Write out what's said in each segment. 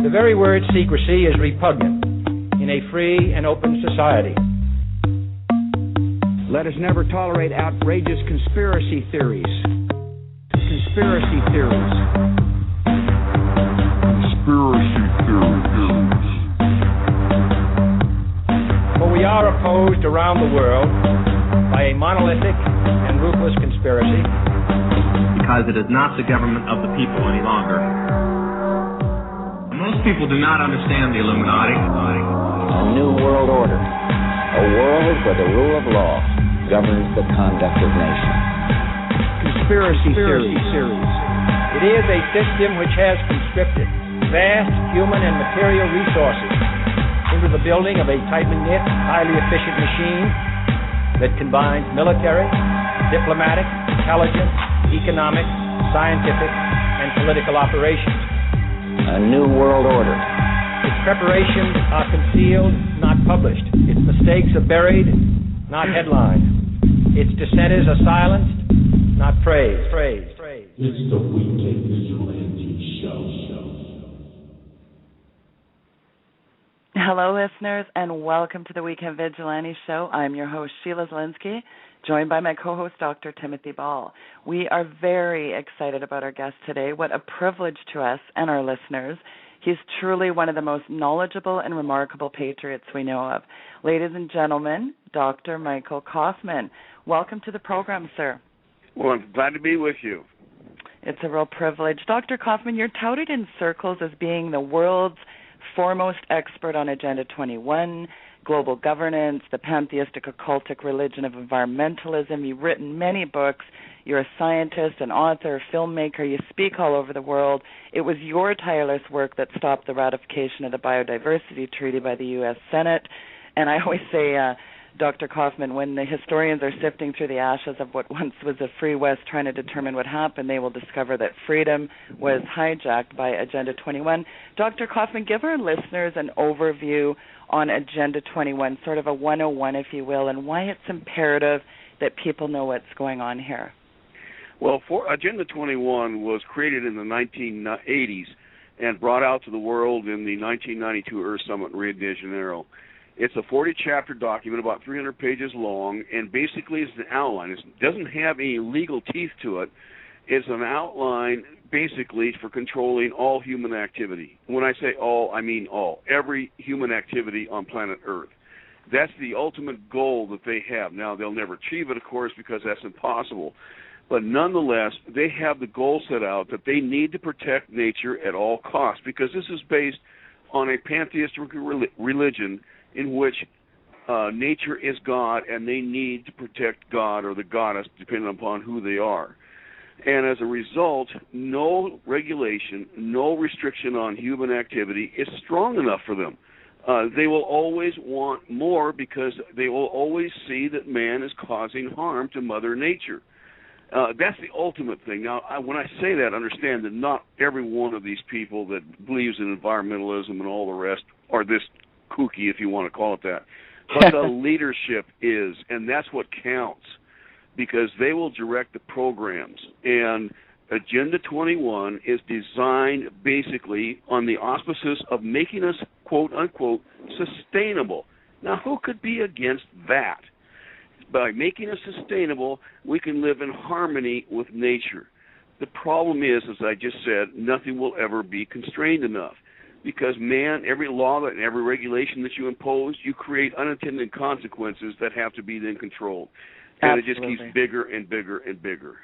The very word secrecy is repugnant in a free and open society. Let us never tolerate outrageous conspiracy theories. Conspiracy theories. Conspiracy theories. For we are opposed around the world by a monolithic and ruthless conspiracy. Because it is not the government of the people any longer. Most people do not understand the Illuminati. A new world order. A world where the rule of law governs the conduct of nations. Conspiracy theories. It is a system which has conscripted vast human and material resources into the building of a tightly knit, highly efficient machine that combines military, diplomatic, intelligence, economic, scientific, and political operations. A new world order. Its preparations are concealed, not published. Its mistakes are buried, not headlined. Its dissenters are silenced, not praised. It's the Weekend Vigilante Show. Hello, listeners, and welcome to the Weekend Vigilante Show. I'm your host, Sheila Zilinsky, joined by my co-host, Dr. Timothy Ball. We are very excited about our guest today. What a privilege to us and our listeners. He's truly one of the most knowledgeable and remarkable patriots we know of. Ladies and gentlemen, Dr. Michael Coffman. Welcome to the program, sir. Well, I'm glad to be with you. It's a real privilege. Dr. Coffman, you're touted in circles as being the world's foremost expert on Agenda 21, global governance, the pantheistic occultic religion of environmentalism. You've written many books. You're a scientist, an author, a filmmaker. You speak all over the world. It was your tireless work that stopped the ratification of the Biodiversity Treaty by the U.S. Senate. And I always say, Dr. Coffman, when the historians are sifting through the ashes of what once was a free West trying to determine what happened, they will discover that freedom was hijacked by Agenda 21. Dr. Coffman, give our listeners an overview on Agenda 21, sort of a 101, if you will, and why it's imperative that people know what's going on here. Well, Agenda 21 was created in the 1980s and brought out to the world in the 1992 Earth Summit in Rio de Janeiro. It's a 40-chapter document, about 300 pages long, and basically it's an outline. It doesn't have any legal teeth to it. It's an outline basically for controlling all human activity. When I say all, I mean all. Every human activity on planet Earth. That's the ultimate goal that they have. Now, they'll never achieve it, of course, because that's impossible. But nonetheless, they have the goal set out that they need to protect nature at all costs, because this is based on a pantheistic religion in which nature is God, and they need to protect God or the goddess, depending upon who they are. And as a result, no regulation, no restriction on human activity is strong enough for them. They will always want more because they will always see that man is causing harm to Mother Nature. That's the ultimate thing. Now, when I say that, understand that not every one of these people that believes in environmentalism and all the rest are this kooky, if you want to call it that. But the leadership is, and that's what counts, because they will direct the programs. And Agenda 21 is designed basically on the auspices of making us, quote, unquote, sustainable. Now, who could be against that? By making us sustainable, we can live in harmony with nature. The problem is, as I just said, nothing will ever be constrained enough. Because, man, every law and every regulation that you impose, you create unintended consequences that have to be then controlled. And Absolutely. It just keeps bigger and bigger and bigger.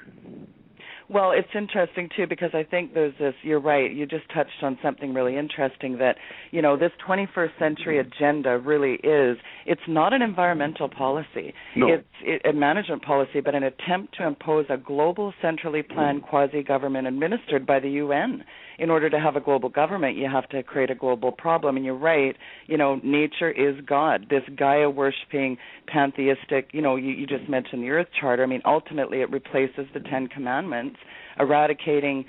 Well, it's interesting, too, because I think there's this, you're right, you just touched on something really interesting that, you know, this 21st century agenda really is, it's not an environmental policy. No. It's a management policy, but an attempt to impose a global centrally planned quasi-government administered by the UN. In order to have a global government, you have to create a global problem. And you're right, you know, nature is God. This Gaia-worshipping, pantheistic, you know, you just mentioned the Earth Charter. I mean, ultimately it replaces the Ten Commandments, eradicating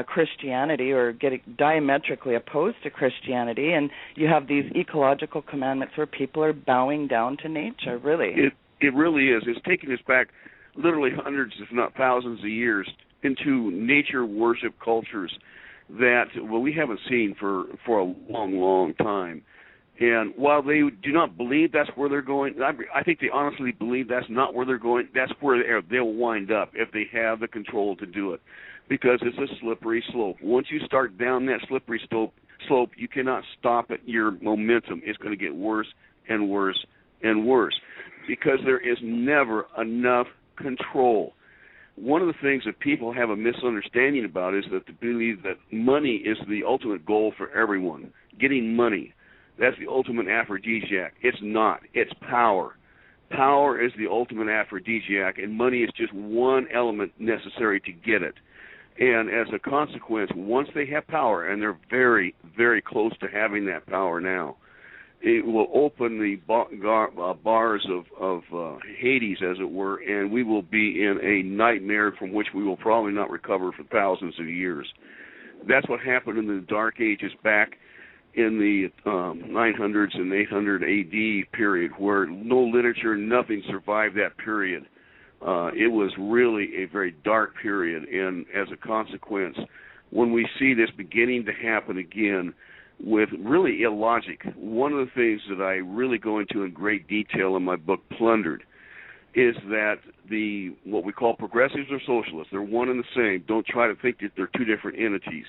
Christianity or getting diametrically opposed to Christianity. And you have these ecological commandments where people are bowing down to nature, really. It really is. It's taking us back literally hundreds, if not thousands of years into nature worship cultures that, well, we haven't seen for a long, long time. And while they do not believe that's where they're going, I think they honestly believe that's not where they're going. That's where they'll wind up if they have the control to do it, because it's a slippery slope. Once you start down that slippery slope, you cannot stop it. Your momentum is going to get worse and worse and worse, because there is never enough control. One of the things that people have a misunderstanding about is that they believe that money is the ultimate goal for everyone. Getting money, that's the ultimate aphrodisiac. It's not. It's power. Power is the ultimate aphrodisiac, and money is just one element necessary to get it. And as a consequence, once they have power, and they're very, very close to having that power now, it will open the bars of Hades, as it were, and we will be in a nightmare from which we will probably not recover for thousands of years. That's what happened in the Dark Ages back in the 900s and 800 AD period, where no literature, nothing survived that period. It was really a very dark period, and as a consequence, when we see this beginning to happen again with really illogic, one of the things that I really go into in great detail in my book, Plundered, is that what we call progressives or socialists, they're one and the same. Don't try to think that they're two different entities.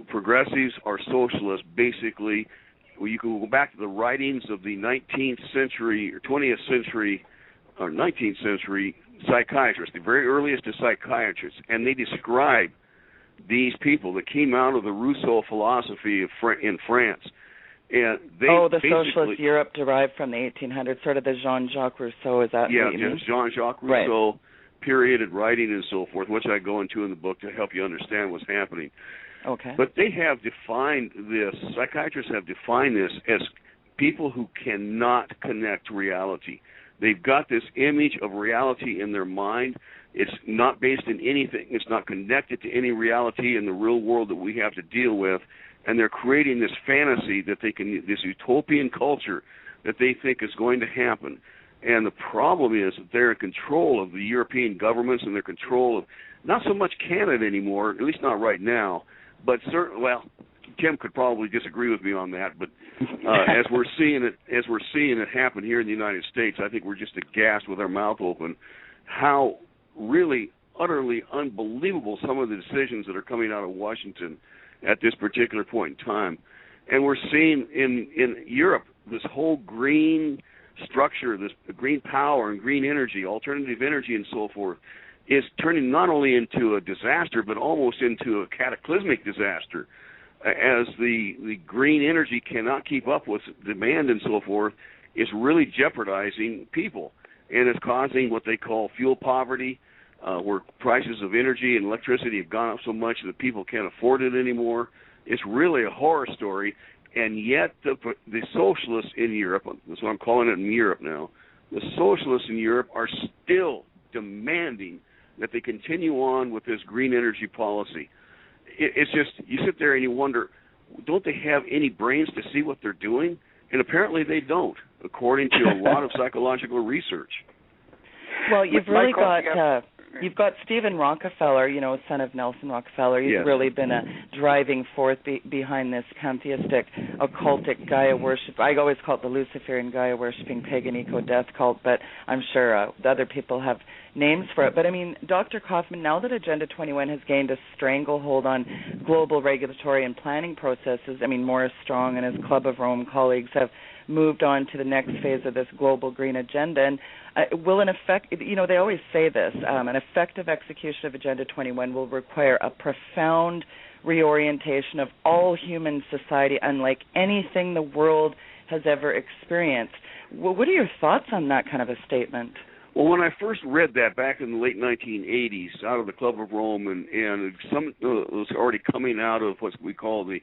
Progressives are socialists, basically. Well, you can go back to the writings of the 19th century or 20th century or 19th century psychiatrists, the very earliest of psychiatrists, and they describe these people that came out of the Rousseau philosophy in France. And they the socialist Europe derived from the 1800s, sort of the Jean-Jacques Rousseau, is that what you mean? Jean-Jacques Rousseau, right. Period of writing and so forth, which I go into in the book to help you understand what's happening. Okay. But they have defined this, psychiatrists have defined this as people who cannot connect to reality. They've got this image of reality in their mind. It's not based in anything. It's not connected to any reality in the real world that we have to deal with. And they're creating this fantasy that they can, this utopian culture that they think is going to happen. And the problem is that they're in control of the European governments, and they're in control of not so much Canada anymore, at least not right now, but certainly, well, Tim could probably disagree with me on that, but as we're seeing it happen here in the United States, I think we're just aghast with our mouth open how really utterly unbelievable some of the decisions that are coming out of Washington at this particular point in time. And we're seeing in Europe this whole green structure, this green power and green energy, alternative energy and so forth, is turning not only into a disaster but almost into a cataclysmic disaster. As the green energy cannot keep up with demand and so forth, it's really jeopardizing people, and it's causing what they call fuel poverty, where prices of energy and electricity have gone up so much that people can't afford it anymore. It's really a horror story, and yet the socialists in Europe, that's what I'm calling it in Europe now, the socialists in Europe are still demanding that they continue on with this green energy policy. It's just, you sit there and you wonder, don't they have any brains to see what they're doing? And apparently they don't, according to a lot of psychological research. Well, you've really got you've got Stephen Rockefeller, son of Nelson Rockefeller. He's really been a driving force behind this pantheistic, occultic Gaia worship. I always call it the Luciferian Gaia worshipping pagan eco-death cult, but I'm sure other people have names for it. But I mean, Dr. Coffman, now that Agenda 21 has gained a stranglehold on global regulatory and planning processes, I mean, Morris Strong and his Club of Rome colleagues have moved on to the next phase of this global green agenda. And will an effect, they always say this, an effective execution of Agenda 21 will require a profound reorientation of all human society, unlike anything the world has ever experienced. What are your thoughts on that kind of a statement? Well, when I first read that back in the late 1980s out of the Club of Rome, and some was already coming out of what we call the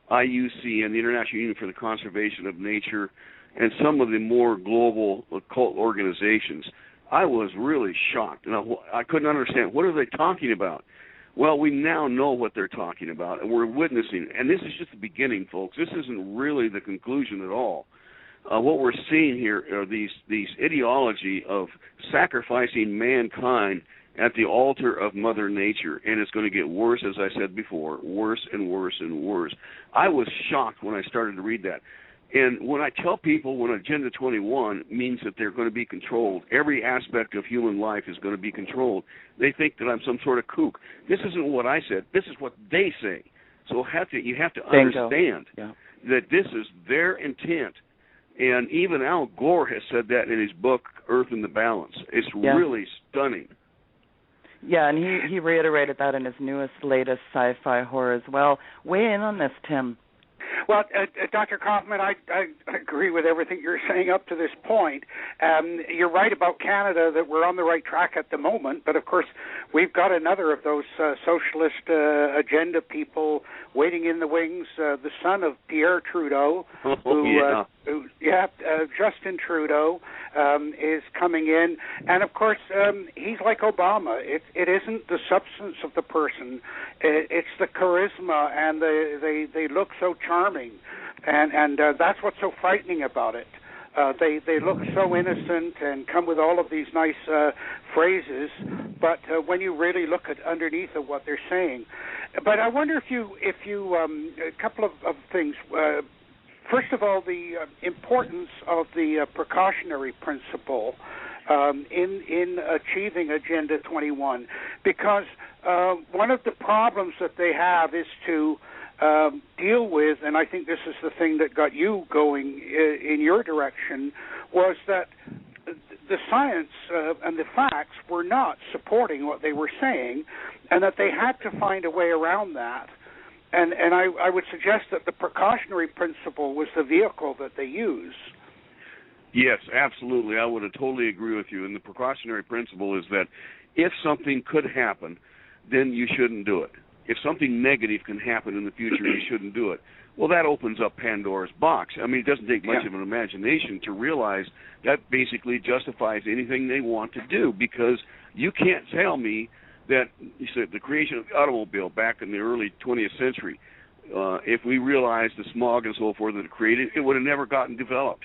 IUCN, the International Union for the Conservation of Nature, and some of the more global occult organizations, I was really shocked. And I couldn't understand, what are they talking about? Well, we now know what they're talking about, and we're witnessing it. And this is just the beginning, folks. This isn't really the conclusion at all. What we're seeing here are these ideology of sacrificing mankind at the altar of Mother Nature, and it's going to get worse, as I said before, worse and worse and worse. I was shocked when I started to read that. And when I tell people when Agenda 21 means that they're going to be controlled, every aspect of human life is going to be controlled, they think that I'm some sort of kook. This isn't what I said. This is what they say. So you have to understand that this is their intent. And even Al Gore has said that in his book, Earth in the Balance. It's really stunning. Yeah, and he reiterated that in his latest sci-fi horror as well. Weigh in on this, Tim. Well, Dr. Coffman, I agree with everything you're saying up to this point. You're right about Canada, that we're on the right track at the moment, but of course we've got another of those socialist agenda people waiting in the wings, the son of Pierre Trudeau, Justin Trudeau is coming in, and of course he's like Obama. It isn't the substance of the person, it's the charisma, and they look so charming, and that's what's so frightening about it. They look so innocent and come with all of these nice phrases, but when you really look at underneath of what they're saying, but I wonder if you a couple of things. First of all, the importance of the precautionary principle in achieving Agenda 21, because one of the problems that they have is to deal with, and I think this is the thing that got you going in your direction, was that the science and the facts were not supporting what they were saying, and that they had to find a way around that. And I would suggest that the precautionary principle was the vehicle that they use. Yes, absolutely. I would have totally agree with you. And the precautionary principle is that if something could happen, then you shouldn't do it. If something negative can happen in the future, you shouldn't do it. Well, that opens up Pandora's box. I mean, it doesn't take much of an imagination to realize that basically justifies anything they want to do, because you can't tell me that you said the creation of the automobile back in the early 20th century, if we realized the smog and so forth that it created, it would have never gotten developed.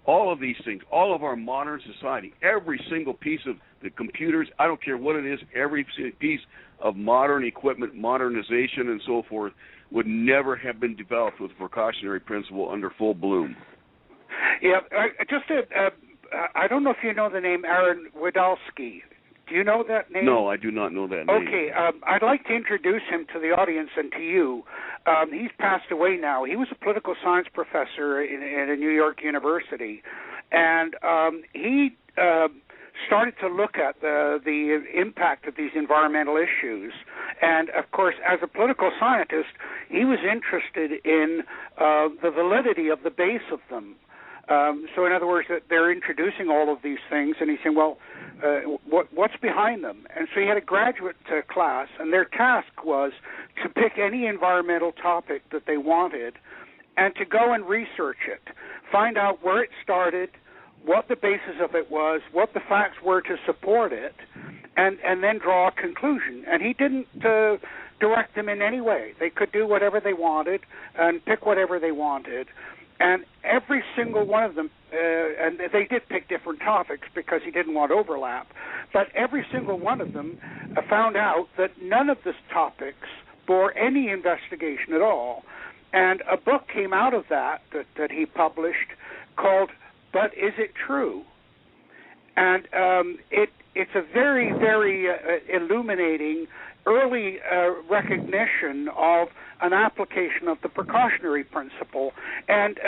All of these things, all of our modern society, every single piece of the computers, I don't care what it is, every piece of modern equipment, modernization and so forth, would never have been developed with a precautionary principle under full bloom. Yeah, I don't know if you know the name Aaron Widalski. Do you know that name? No, I do not know that name. Okay, I'd like to introduce him to the audience and to you. He's passed away now. He was a political science professor at a New York university, and he started to look at the impact of these environmental issues. And, of course, as a political scientist, he was interested in the validity of the base of them. So, in other words, that they're introducing all of these things, and he's saying, well, what's behind them? And so he had a graduate class, and their task was to pick any environmental topic that they wanted and to go and research it, find out where it started, what the basis of it was, what the facts were to support it, and then draw a conclusion. And he didn't direct them in any way. They could do whatever they wanted and pick whatever they wanted. And every single one of them, and they did pick different topics because he didn't want overlap, but every single one of them found out that none of the topics bore any investigation at all. And a book came out of that he published called But Is It True? And it's a very, very illuminating early recognition of an application of the precautionary principle. And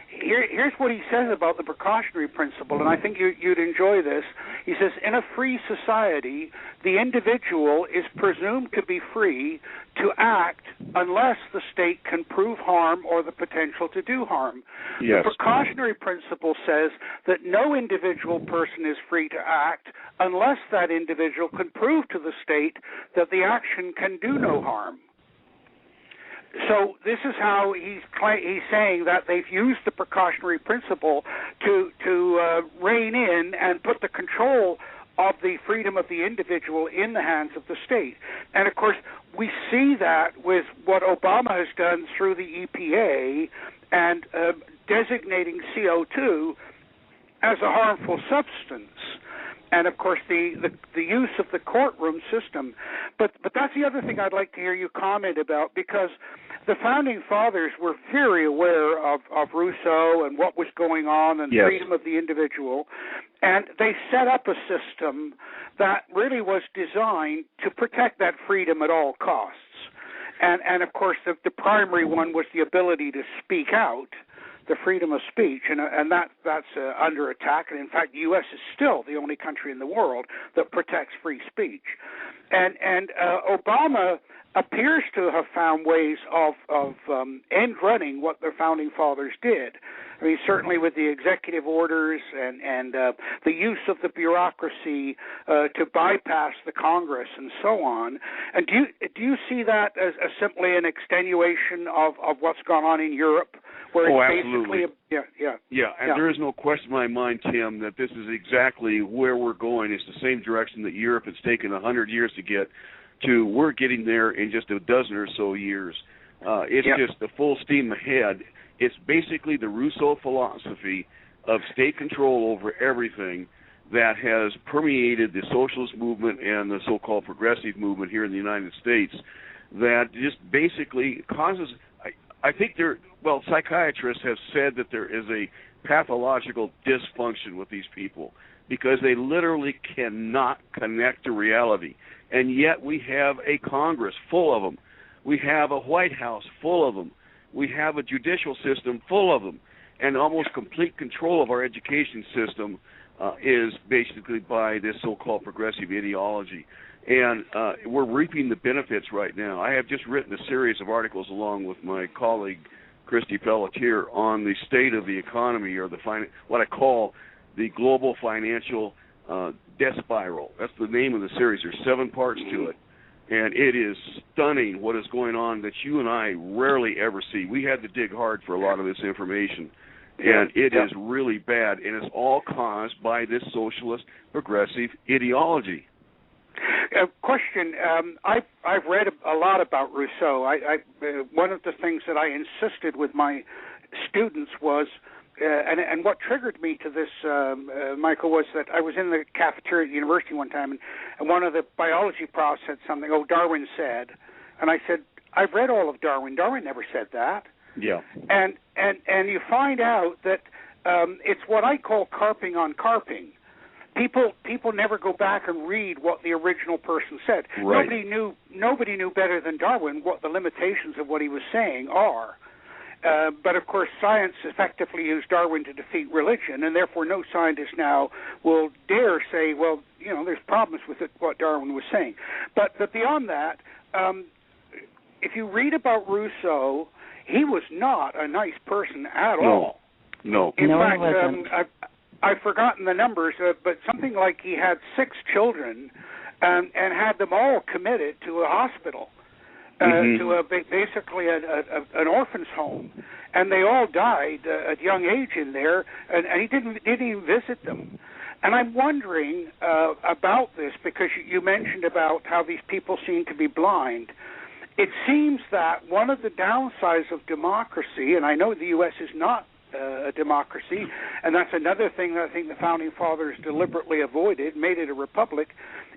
here's what he says about the precautionary principle, and I think you'd enjoy this. He says, in a free society, the individual is presumed to be free to act unless the state can prove harm or the potential to do harm. Yes. The precautionary principle says that no individual person is free to act unless that individual can prove to the state that the action can do no harm. So this is how he's saying that they've used the precautionary principle to rein in and put the control of the freedom of the individual in the hands of the state. And, of course, we see that with what Obama has done through the EPA and designating CO2 as a harmful substance. and of course the use of the courtroom system. But that's the other thing I'd like to hear you comment about, because the Founding Fathers were very aware of Rousseau and what was going on and freedom of the individual, and they set up a system that really was designed to protect that freedom at all costs. And of course, the primary one was the ability to speak out, the freedom of speech, and that's under attack. And in fact, the U.S. is still the only country in the world that protects free speech. And Obama appears to have found ways of end running what the Founding Fathers did. I mean, certainly with the executive orders and the use of the bureaucracy to bypass the Congress and so on. And do you see that as simply an extenuation of what's gone on in Europe? Where it's absolutely. And there is no question in my mind, Tim, that this is exactly where we're going. It's the same direction that Europe has taken 100 years to get to. We're getting there in just a dozen or so years. It's just the full steam ahead. It's basically the Rousseau philosophy of state control over everything that has permeated the socialist movement and the so-called progressive movement here in the United States, that just basically causes, I think psychiatrists have said that there is a pathological dysfunction with these people because they literally cannot connect to reality. And yet we have a Congress full of them. We have a White House full of them. We have a judicial system full of them. And almost complete control of our education system is basically by this so-called progressive ideology. And we're reaping the benefits right now. I have just written a series of articles along with my colleague, Christy Pelletier, on the state of the economy, or what I call the global financial death spiral. That's the name of the series. There's 7 parts to it. And it is stunning what is going on that you and I rarely ever see. We had to dig hard for a lot of this information. And it is really bad. And it's all caused by this socialist progressive ideology. Question. I've read a lot about Rousseau. One of the things that I insisted with my students was, and what triggered me to this, Michael, was that I was in the cafeteria at the university one time, and one of the biology profs said something, Darwin said. And I said, I've read all of Darwin. Darwin never said that. Yeah. And you find out that it's what I call carping on carping. People never go back and read what the original person said. Right. Nobody knew better than Darwin what the limitations of what he was saying are. But of course, science effectively used Darwin to defeat religion, and therefore no scientist now will dare say, well, there's problems with what Darwin was saying. But beyond that, if you read about Rousseau, he was not a nice person at all. No. In fact, I've forgotten the numbers, but something like he had 6 children and had them all committed to a hospital, to basically an orphan's home, and they all died at young age in there, and he didn't even visit them. And I'm wondering about this, because you mentioned about how these people seem to be blind. It seems that one of the downsides of democracy, and I know the U.S. is not a democracy, and that's another thing that I think the Founding Fathers deliberately avoided, made it a republic,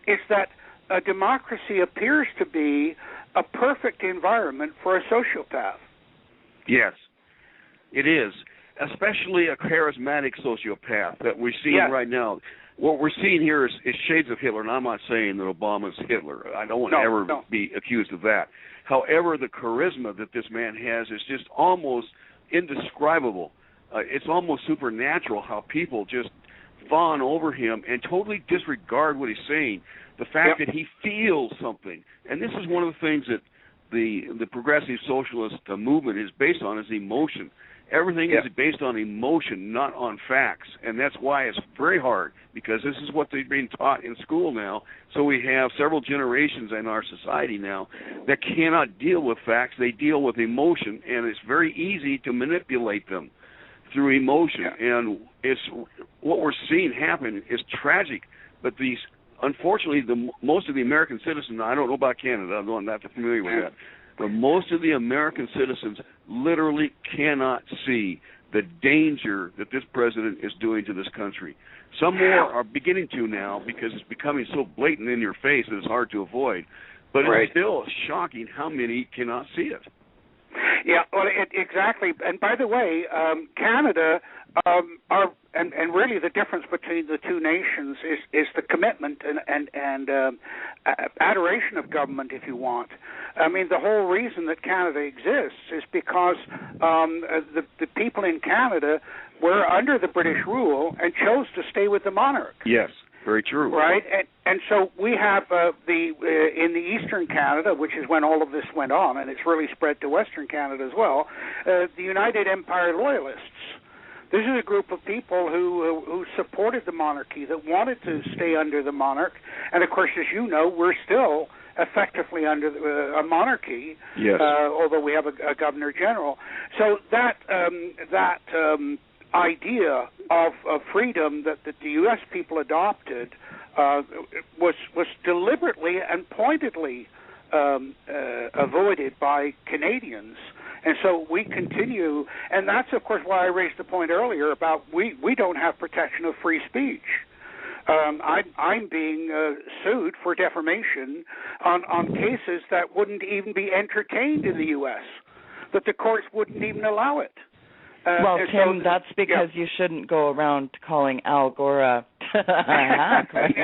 is that a democracy appears to be a perfect environment for a sociopath. Yes, it is, especially a charismatic sociopath that we're seeing right now. What we're seeing here is shades of Hitler, and I'm not saying that Obama's Hitler. I don't want to ever be accused of that. However, the charisma that this man has is just almost indescribable. It's almost supernatural how people just fawn over him and totally disregard what he's saying. The fact that he feels something. And this is one of the things that the progressive socialist movement is based on, is emotion. Everything is based on emotion, not on facts. And that's why it's very hard, because this is what they're being taught in school now. So we have several generations in our society now that cannot deal with facts. They deal with emotion, and it's very easy to manipulate them through emotion. And it's what we're seeing happen is tragic. But unfortunately, most of the American citizens, I don't know about Canada, I'm not familiar with that, but most of the American citizens literally cannot see the danger that this president is doing to this country. Some more are beginning to now because it's becoming so blatant in your face that it's hard to avoid. But it's still shocking how many cannot see it. Yeah, well, exactly. And by the way, Canada and really the difference between the two nations is the commitment and adoration of government, if you want. I mean, the whole reason that Canada exists is because the people in Canada were under the British rule and chose to stay with the monarch. Yes. Very true. Right, and so we have in the Eastern Canada, which is when all of this went on, and it's really spread to Western Canada as well, the United Empire Loyalists. This is a group of people who supported the monarchy, that wanted to stay under the monarch, and of course, as you know, we're still effectively under a monarchy, yes. Although we have a governor general. So that idea of freedom that the U.S. people adopted was deliberately and pointedly avoided by Canadians. And so we continue, and that's, of course, why I raised the point earlier about we don't have protection of free speech. I'm being sued for defamation on cases that wouldn't even be entertained in the U.S., that the courts wouldn't even allow it. Well, Tim, so, that's because you shouldn't go around calling Al Gore a hack, right?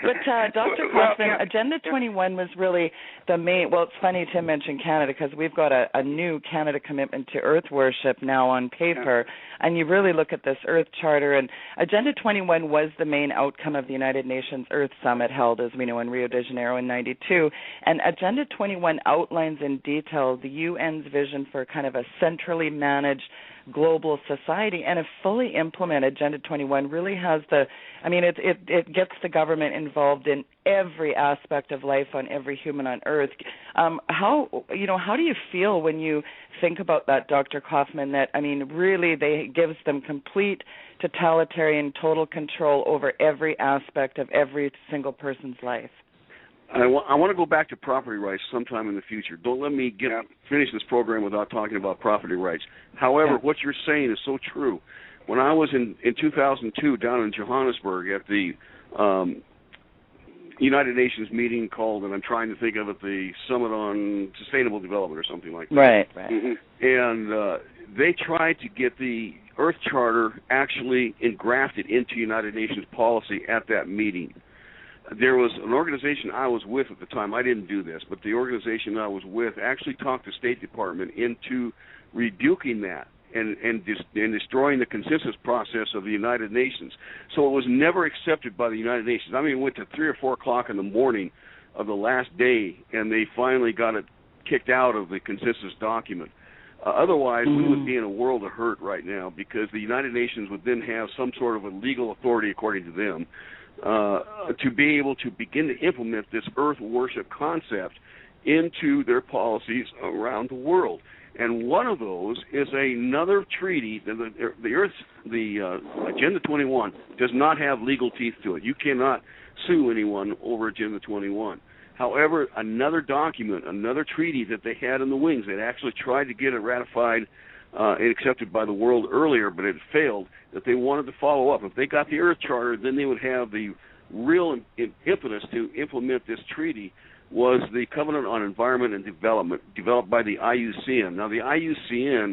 But Dr. Coffman, Agenda 21 was really the main. Well, it's funny Tim mentioned Canada because we've got a new Canada commitment to Earth worship now on paper, and you really look at this Earth Charter, and Agenda 21 was the main outcome of the United Nations Earth Summit held, as we know, in Rio de Janeiro in '92, and Agenda 21 outlines in detail the UN's vision for kind of a centrally managed global society, and a fully implemented Agenda 21 really has it gets the government involved in every aspect of life on every human on Earth. How do you feel when you think about that, Dr. Coffman, that, really it gives them complete totalitarian total control over every aspect of every single person's life? I want to go back to property rights sometime in the future. Don't let me finish this program without talking about property rights. However, what you're saying is so true. When I was in 2002 down in Johannesburg at the United Nations meeting called, and I'm trying to think of it, the Summit on Sustainable Development or something like that. Right. Mm-hmm. And they tried to get the Earth Charter actually engrafted into United Nations policy at that meeting. There was an organization I was with at the time. I didn't do this, but the organization I was with actually talked the State Department into rebuking that and destroying the consensus process of the United Nations. So it was never accepted by the United Nations. It went to 3 or 4 o'clock in the morning of the last day, and they finally got it kicked out of the consensus document. Otherwise, we would be in a world of hurt right now because the United Nations would then have some sort of a legal authority, according to them, to be able to begin to implement this Earth worship concept into their policies around the world. And one of those is another treaty. The Agenda 21 does not have legal teeth to it. You cannot sue anyone over Agenda 21. However, another document, another treaty that they had in the wings, they actually tried to get it ratified and accepted by the world earlier, but it failed, that they wanted to follow up. If they got the Earth Charter, then they would have the real impetus to implement this treaty, was the Covenant on Environment and Development, developed by the IUCN. Now, the IUCN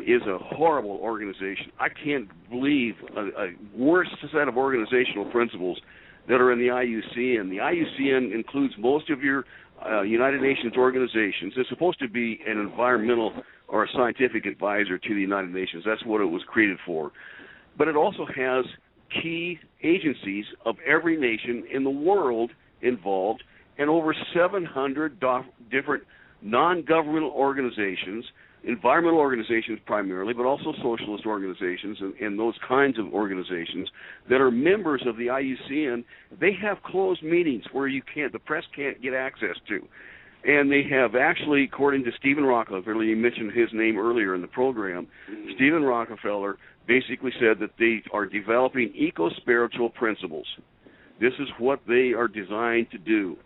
is a horrible organization. I can't believe a worse set of organizational principles that are in the IUCN. The IUCN includes most of your United Nations organizations. It's supposed to be an environmental or a scientific advisor to the United Nations. That's what it was created for. But it also has key agencies of every nation in the world involved, and over 700 different non-governmental organizations, environmental organizations primarily, but also socialist organizations and those kinds of organizations that are members of the IUCN. They have closed meetings where the press can't get access to. And they have actually, according to Stephen Rockefeller, you mentioned his name earlier in the program, Stephen Rockefeller basically said that they are developing eco-spiritual principles. This is what they are designed to do.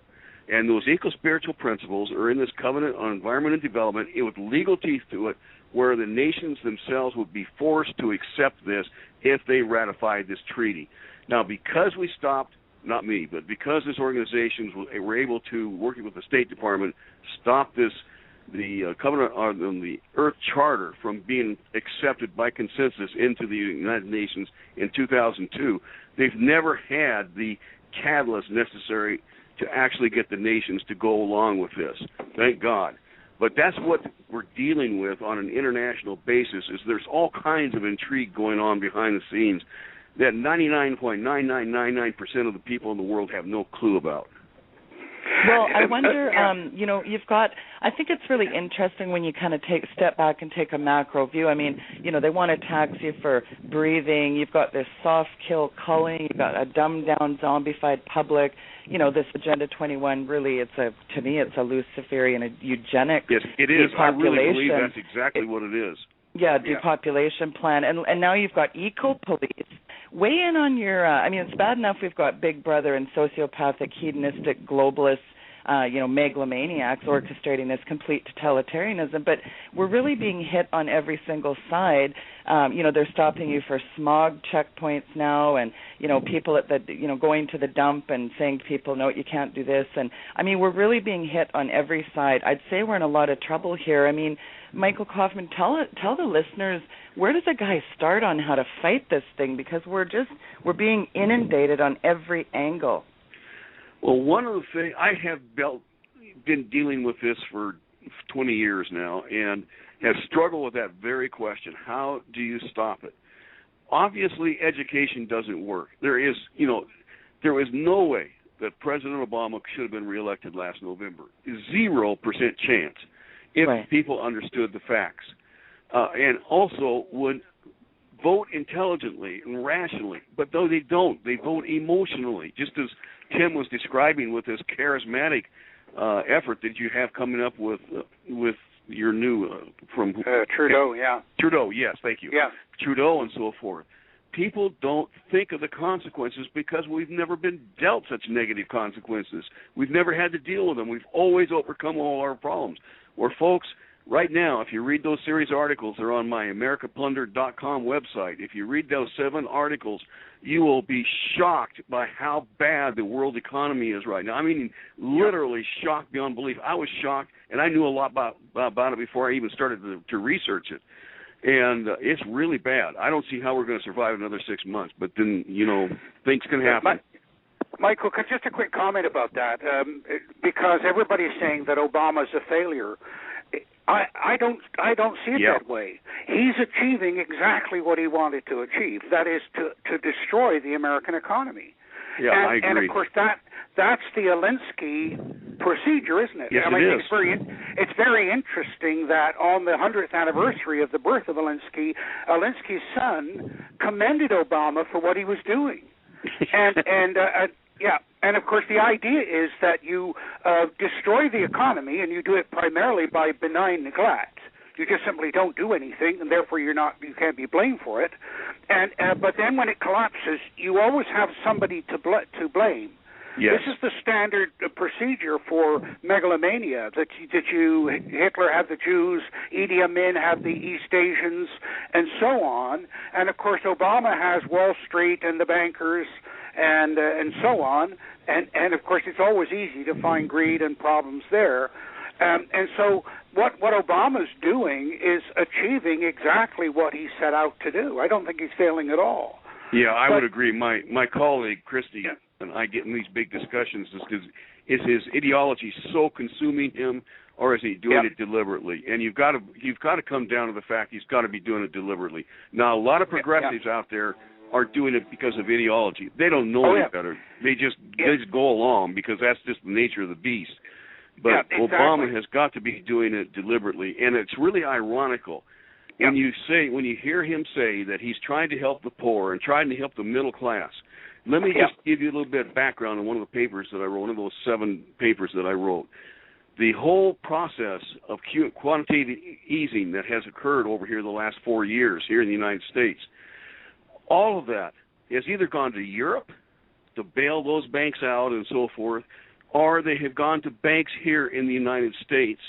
And those eco-spiritual principles are in this covenant on environment and development with legal teeth to it, where the nations themselves would be forced to accept this if they ratified this treaty. Now, because we stopped, not me, but because this organization were able to, working with the State Department, stop this, the covenant on the Earth Charter from being accepted by consensus into the United Nations in 2002, they've never had the catalyst necessary to actually get the nations to go along with this. Thank God. But that's what we're dealing with on an international basis, is there's all kinds of intrigue going on behind the scenes that 99.9999% of the people in the world have no clue about. Well, I wonder, you've got, I think it's really interesting when you kind of step back and take a macro view. I mean, they want to tax you for breathing. You've got this soft kill culling. You've got a dumbed down, zombified public. This Agenda 21, really, to me, it's a Luciferian, a eugenic yes, it is. depopulation. I really believe that's exactly what it is. Yeah, depopulation plan. And now you've got eco-police. Weigh in on your, it's bad enough we've got Big Brother and sociopathic, hedonistic, globalist, megalomaniacs orchestrating this complete totalitarianism, but we're really being hit on every single side. They're stopping you for smog checkpoints now, and, people at the, going to the dump and saying to people, no, you can't do this. And, we're really being hit on every side. I'd say we're in a lot of trouble here. Michael Coffman, tell the listeners, where does a guy start on how to fight this thing? Because we're being inundated on every angle. Well, one of the things, I have been dealing with this for 20 years now and have struggled with that very question. How do you stop it? Obviously, education doesn't work. There is no way that President Obama should have been reelected last November. 0% chance if people understood the facts. And also would vote intelligently and rationally. But though they don't, they vote emotionally, just as Tim was describing with this charismatic effort that you have coming up with your new from Trudeau, yeah. Trudeau, yes, thank you. Yeah. Trudeau and so forth. People don't think of the consequences because we've never been dealt such negative consequences. We've never had to deal with them. We've always overcome all our problems. Where folks, right now, if you read those series of articles, they're on my AmericaPlundered.com website. If you read those 7 articles, you will be shocked by how bad the world economy is right now. Literally shocked beyond belief. I was shocked, and I knew a lot about it before I even started to research it. And it's really bad. I don't see how we're going to survive another 6 months, but then, things can happen. Michael, just a quick comment about that, because everybody's saying that Obama's a failure. I don't see it that way. He's achieving exactly what he wanted to achieve. That is to destroy the American economy. Yeah, I agree. And of course that's the Zilinsky procedure, isn't it? Yes, it is. It's very interesting that on the 100th anniversary of the birth of Zilinsky's son commended Obama for what he was doing, and of course the idea is that you destroy the economy, and you do it primarily by benign neglect. You just simply don't do anything, and therefore you can't be blamed for it. And but then when it collapses, you always have somebody to blame. Yes. This is the standard procedure for megalomania. Hitler had the Jews, Idi Amin had the East Asians, and so on. And of course, Obama has Wall Street and the bankers, and so on. And of course, it's always easy to find greed and problems there. And so what Obama's doing is achieving exactly what he set out to do. I don't think he's failing at all. Yeah, I would agree. My colleague, Christy, and I get in these big discussions is his ideology so consuming him, or is he doing it deliberately? And you've got to come down to the fact he's got to be doing it deliberately. Now, a lot of progressives out there are doing it because of ideology. They don't know any better. They just go along because that's just the nature of the beast. But Obama has got to be doing it deliberately, and it's really ironical when you hear him say that he's trying to help the poor and trying to help the middle class. Let me just give you a little bit of background on one of the papers that I wrote, one of those 7 papers that I wrote. The whole process of quantitative easing that has occurred over here the last 4 years here in the United States, all of that has either gone to Europe to bail those banks out and so forth, or they have gone to banks here in the United States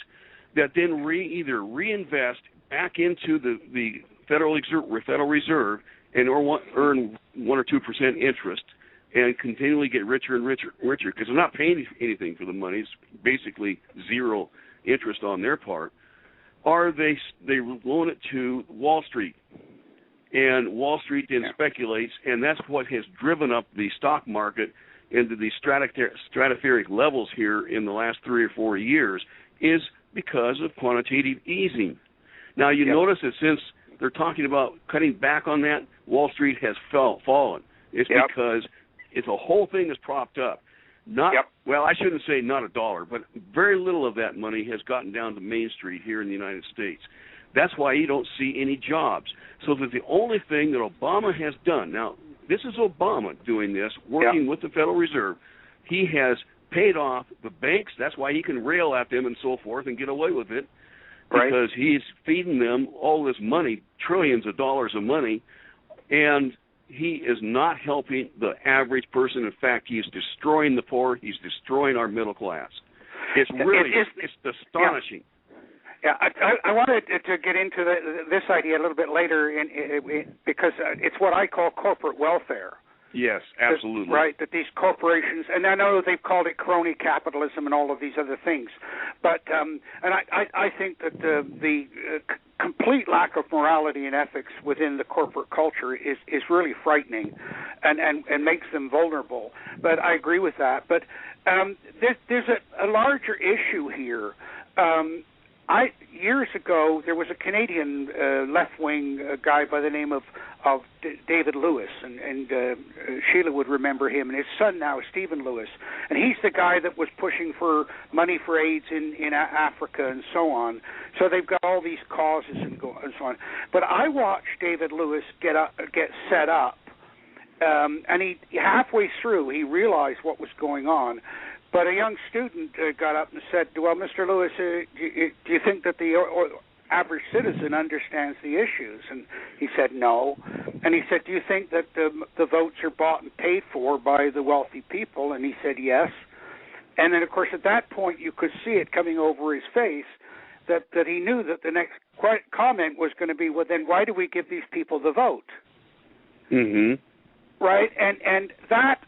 that then either reinvest back into the Federal Reserve and earn 1 or 2% interest and continually get richer and richer because they're not paying anything for the money. It's basically zero interest on their part. Or they loan it to Wall Street, and Wall Street then speculates, and that's what has driven up the stock market into the stratospheric levels here in the last 3 or 4 years, is because of quantitative easing. Now, you notice that since they're talking about cutting back on that, Wall Street has fallen. It's because the whole thing is propped up. Well, I shouldn't say not a dollar, but very little of that money has gotten down to Main Street here in the United States. That's why you don't see any jobs. So that the only thing that Obama has done, now this is Obama doing this, working with the Federal Reserve. He has paid off the banks. That's why he can rail at them and so forth and get away with it, because he's feeding them all this money, trillions of dollars of money, and he is not helping the average person. In fact, he's destroying the poor. He's destroying our middle class. It's really it's astonishing. Yeah, I wanted to get into this idea a little bit later because it's what I call corporate welfare. Yes, absolutely. Right, that these corporations, and I know they've called it crony capitalism and all of these other things, but and I think that the complete lack of morality and ethics within the corporate culture is really frightening and makes them vulnerable. But I agree with that. But there's a larger issue here. Years ago, there was a Canadian left-wing guy by the name of David Lewis, and Sheila would remember him, and his son now is Stephen Lewis, and he's the guy that was pushing for money for AIDS in Africa and so on. So they've got all these causes and so on. But I watched David Lewis get set up, and he halfway through he realized what was going on. But a young student got up and said, well, Mr. Lewis, do you think that the average citizen understands the issues? And he said no. And he said, do you think that the votes are bought and paid for by the wealthy people? And he said yes. And then, of course, at that point, you could see it coming over his face that he knew that the next comment was going to be, well, then why do we give these people the vote? Mm-hmm. Right, and that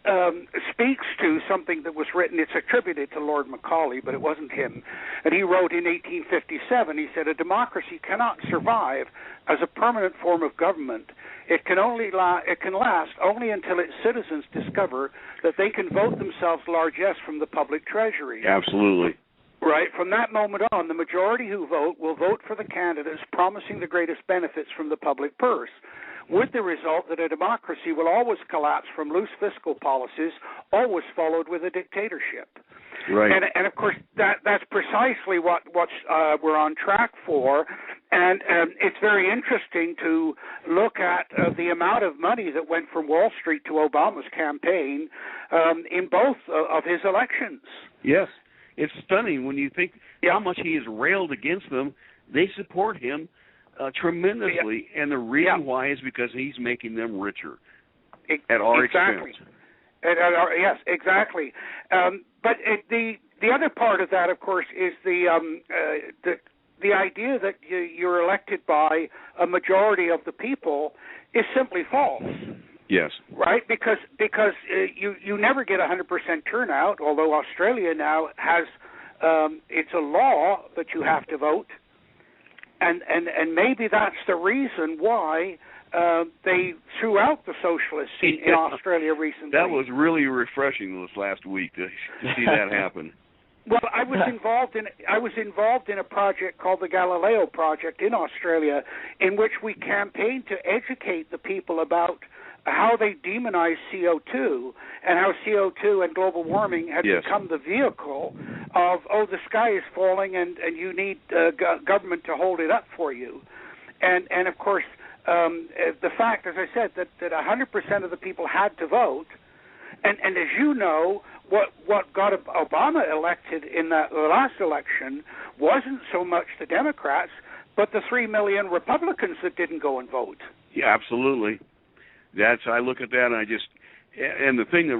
speaks to something that was written. It's attributed to Lord Macaulay, but it wasn't him. And he wrote in 1857, he said, a democracy cannot survive as a permanent form of government. It can last only until its citizens discover that they can vote themselves largesse from the public treasury. Absolutely. Right, from that moment on, the majority who vote will vote for the candidates promising the greatest benefits from the public purse, with the result that a democracy will always collapse from loose fiscal policies, always followed with a dictatorship. Right. And of course, that's precisely what we're on track for. And it's very interesting to look at the amount of money that went from Wall Street to Obama's campaign in both of his elections. Yes. It's stunning when you think how much he has railed against them. They support him tremendously, and the reason why is because he's making them richer at our expense. Yes, exactly. But the other part of that, of course, is the idea that you're elected by a majority of the people is simply false. Yes. Right? Because you never get 100% turnout, although Australia now has it's a law that you have to vote. And maybe that's the reason why they threw out the socialists in Australia recently. That was really refreshing this last week to see that happen. Well, I was involved in a project called the Galileo Project in Australia, in which we campaigned to educate the people about how they demonize CO2 and how CO2 and global warming had become the vehicle of, the sky is falling and you need government to hold it up for you. And of course, the fact, as I said, that 100% of the people had to vote, and as you know, what got Obama elected in the last election wasn't so much the Democrats, but the 3 million Republicans that didn't go and vote. Yeah, absolutely. I look at that and and the thing that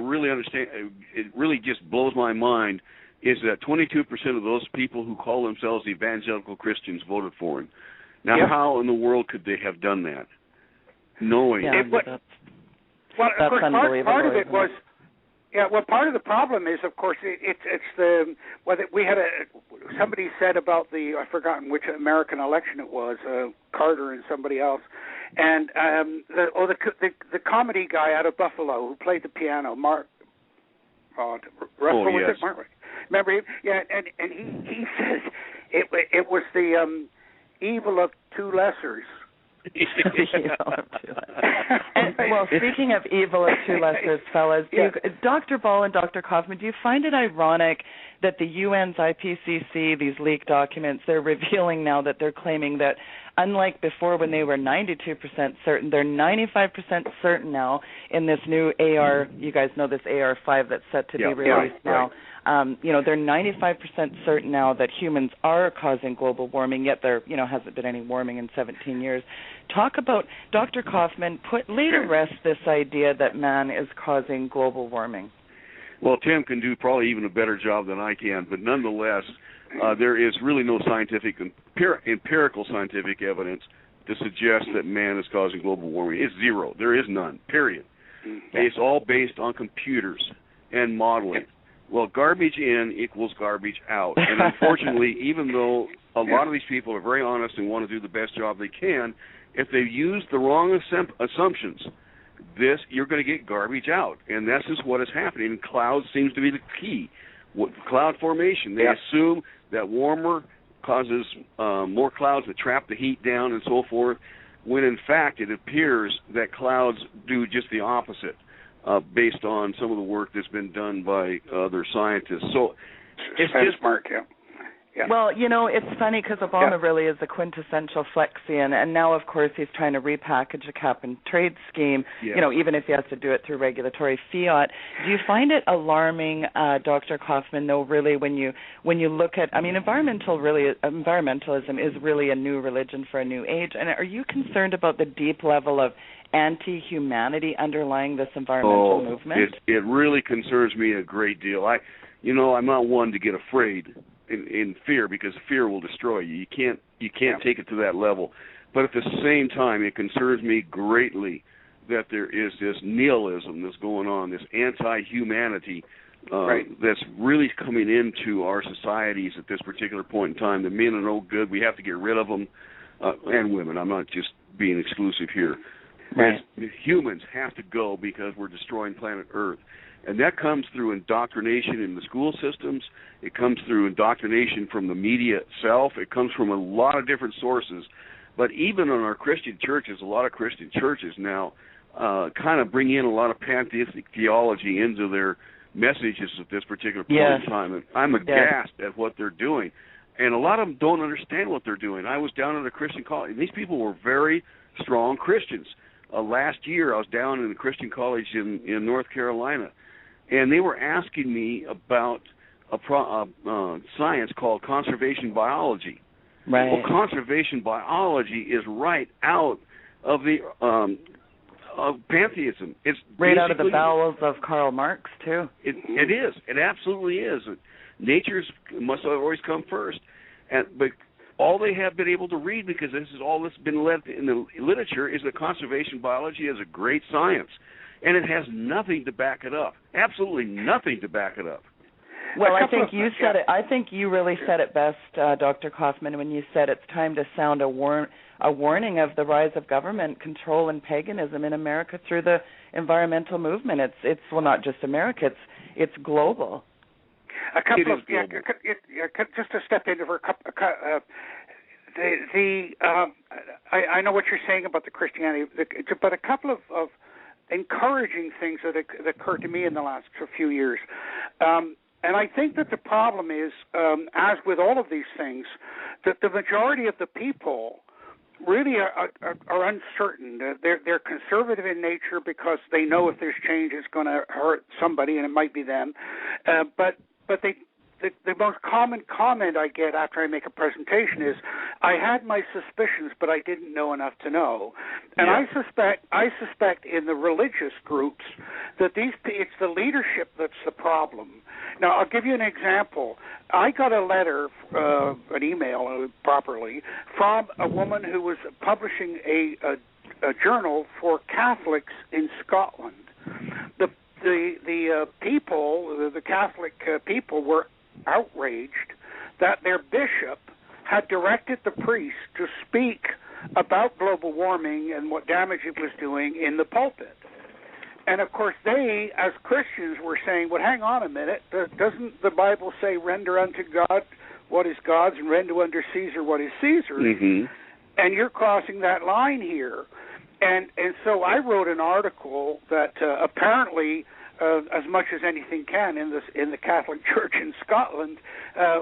it really just blows my mind is that 22% of those people who call themselves evangelical Christians voted for him. Now, how in the world could they have done that? Knowing. Yeah, of course, part of it was. Yeah, well, part of the problem is, of course, it's the we had somebody said about I've forgotten which American election it was, Carter and somebody else, and the comedy guy out of Buffalo who played the piano, Russell, was it? Mark, remember him? Yeah, and he says it was the evil of two lessers. Well, speaking of evil of two lessers, fellas, Dr. Ball and Dr. Coffman, do you find it ironic that the UN's IPCC, these leaked documents, they're revealing now that they're claiming that, unlike before when they were 92% certain, they're 95% certain now in this new AR, you guys know this AR5 that's set to be released now. Right. They're 95% certain now that humans are causing global warming, yet there, hasn't been any warming in 17 years. Talk about, Dr. Coffman, lay to rest this idea that man is causing global warming. Well, Tim can do probably even a better job than I can, but nonetheless, there is really no empirical scientific evidence to suggest that man is causing global warming. It's zero. There is none, period. It's all based on computers and modeling. Well, garbage in equals garbage out. And unfortunately, even though a lot of these people are very honest and want to do the best job they can, if they use the wrong assumptions, you're going to get garbage out. And that's just what is happening. And clouds seems to be the key. Cloud formation, they assume that warmer causes more clouds that trap the heat down and so forth, when in fact it appears that clouds do just the opposite. Based on some of the work that's been done by other scientists. So it's just Mark, Yeah. Well, it's funny because Obama really is a quintessential Flexian, and now, of course, he's trying to repackage a cap-and-trade scheme, even if he has to do it through regulatory fiat. Do you find it alarming, Dr. Coffman, though, really, when you look at, environmentalism is really a new religion for a new age, and are you concerned about the deep level of anti-humanity underlying this environmental movement? It really concerns me a great deal. I'm not one to get afraid in fear, because fear will destroy you. You can't take it to that level. But at the same time, it concerns me greatly that there is this nihilism that's going on, this anti-humanity that's really coming into our societies at this particular point in time. The men are no good. We have to get rid of them, and women. I'm not just being exclusive here. Right. Humans have to go because we're destroying planet Earth. And that comes through indoctrination in the school systems. It comes through indoctrination from the media itself. It comes from a lot of different sources. But even in our Christian churches, a lot of Christian churches now kind of bring in a lot of pantheistic theology into their messages at this particular point in time. And I'm aghast at what they're doing. And a lot of them don't understand what they're doing. I was down at a Christian college, and these people were very strong Christians. Last year, I was down in a Christian college in North Carolina, and they were asking me about a science called conservation biology. Right. Well, conservation biology is right out of the of pantheism. It's right out of the bowels of Karl Marx, too. It is. It absolutely is. Nature must always come first. But all they have been able to read, because this is all that's been left in the literature, is that conservation biology is a great science. And it has nothing to back it up. Absolutely nothing to back it up. Well, I think you said it. I think you really said it best, Dr. Coffman, when you said it's time to sound a warning of the rise of government control and paganism in America through the environmental movement. It's not just America. It's global. Just to step into for a couple. I know what you're saying about the Christianity, but a couple of encouraging things that occurred to me in the last few years. And I think that the problem is, as with all of these things, that the majority of the people really are uncertain. They're conservative in nature because they know if there's change, it's going to hurt somebody, and it might be them. But the most common comment I get after I make a presentation is, I had my suspicions, but I didn't know enough to know. And I suspect in the religious groups that it's the leadership that's the problem. Now, I'll give you an example. I got a letter, an email properly, from a woman who was publishing a journal for Catholics in Scotland. The people, the Catholic people, were outraged that their bishop had directed the priest to speak about global warming and what damage it was doing in the pulpit. And, of course, they, as Christians, were saying, well, hang on a minute, doesn't the Bible say render unto God what is God's and render unto Caesar what is Caesar's? Mm-hmm. And you're crossing that line here. And so I wrote an article that apparently, as much as anything can in the Catholic Church in Scotland,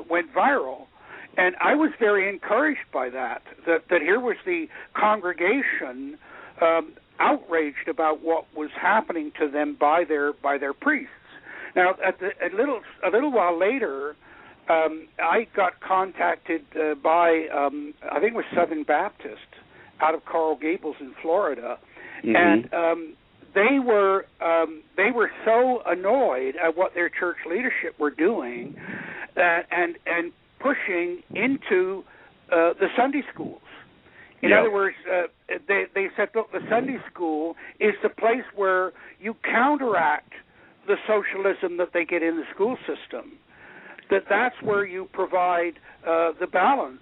went viral. And I was very encouraged by that here was the congregation outraged about what was happening to them by their priests. Now, a little while later, I got contacted by I think it was Southern Baptist out of Coral Gables in Florida, mm-hmm. and they were so annoyed at what their church leadership were doing, and pushing into the Sunday schools. In other words, they said, look, the Sunday school is the place where you counteract the socialism that they get in the school system. That's where you provide the balance.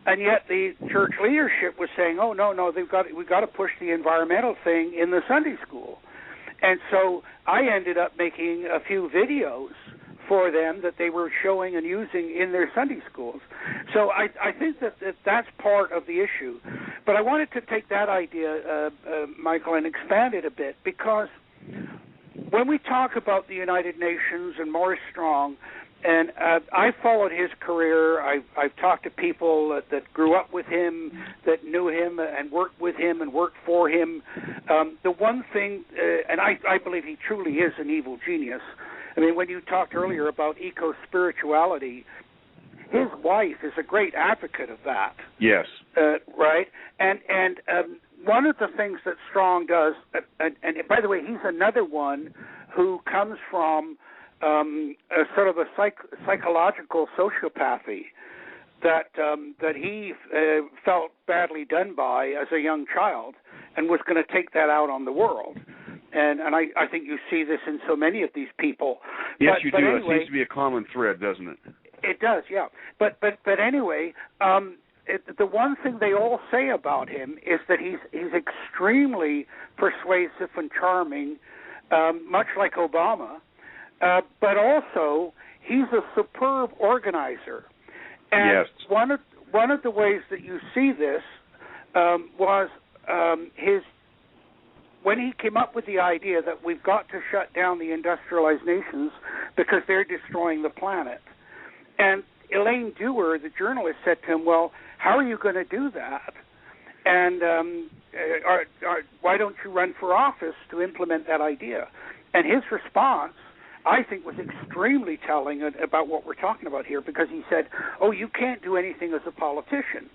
And yet the church leadership was saying, oh, no, we've got to push the environmental thing in the Sunday school. And so I ended up making a few videos for them that they were showing and using in their Sunday schools. So I think that's part of the issue. But I wanted to take that idea, Michael, and expand it a bit, because when we talk about the United Nations and Maurice Strong, and I followed his career. I've talked to people that grew up with him, that knew him and worked with him and worked for him. The one thing, and I believe he truly is an evil genius. I mean, when you talked earlier about eco-spirituality, his wife is a great advocate of that. Yes. Right? And one of the things that Strong does, and by the way, he's another one who comes from a sort of a psychological sociopathy that he felt badly done by as a young child and was going to take that out on the world. And I think you see this in so many of these people. Yes, but, you but do. anyway, it seems to be a common thread, doesn't it? It does, yeah. But anyway, the one thing they all say about him is that he's extremely persuasive and charming, much like Obama. But also, he's a superb organizer. And yes. one of the ways that you see this was when he came up with the idea that we've got to shut down the industrialized nations because they're destroying the planet. And Elaine Dewar, the journalist, said to him, well, how are you going to do that? And why don't you run for office to implement that idea? And his response, I think, was extremely telling about what we're talking about here, because he said, oh, you can't do anything as a politician.